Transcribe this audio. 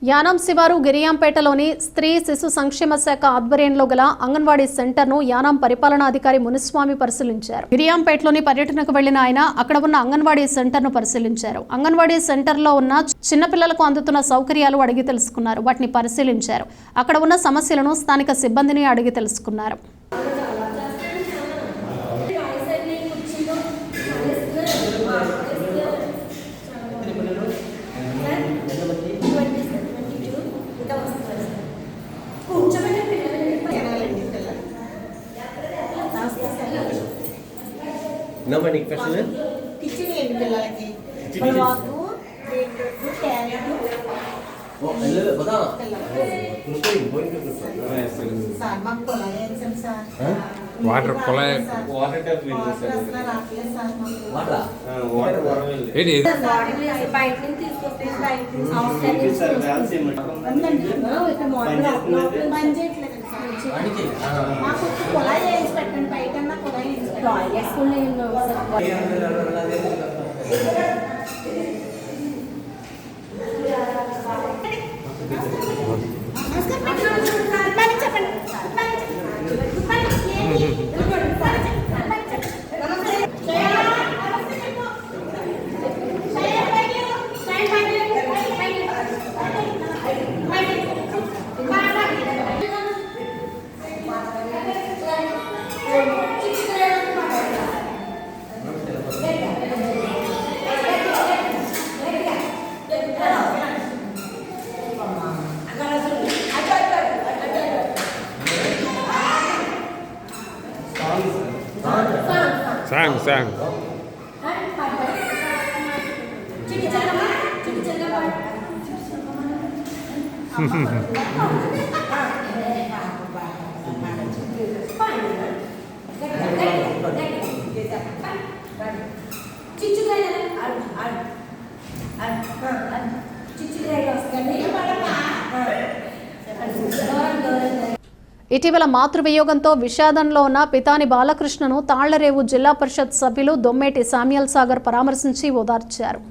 యానాం శివారు గిరియాంపేటలోని స్త్రీ శిశు సంక్షేమ శాఖ ఆధ్వర్యంలో గల అంగన్వాడీ సెంటర్ను యానాం పరిపాలనాధికారి మునిస్వామి పరిశీలించారు. గిరియాంపేటలోని పర్యటనకు వెళ్లిన ఆయన అక్కడ ఉన్న అంగన్వాడీ సెంటర్ను పరిశీలించారు. అంగన్వాడీ సెంటర్లో ఉన్న చిన్నపిల్లలకు అందుతున్న సౌకర్యాలు అడిగి తెలుసుకున్నారు. వాటిని పరిశీలించారు. అక్కడ ఉన్న సమస్యలను స్థానిక సిబ్బందిని అడిగి తెలుసుకున్నారు. Nobody question? Teaching any పిల్లలకి pulao beetroot carrot hello bata sir మాకు కొలాయి వేసాం సార్ వాటర్ కొలాయి water tap అసలు రాట్లేదు సార్ మాకు water ఏంటి బయట నుంచి తీసుకొస్తే బయట నుంచి sir valse ఉందండి ఇక్కడ మోడల్ పని చేయట్లేదు సార్ మాకు కొలాయి వేసి పెట్టండి బయట కొలాయి వేసి పెట్టండి sang ఇటీవల మాతృవియోగంతో విషాదంలో ఉన్న పితాని బాలకృష్ణను తాళ్లరేవు జిల్లా పరిషత్ సభ్యులు దొమ్మేటి శామ్యూల్ సాగర్ పరామర్శించి ఓదార్చారు.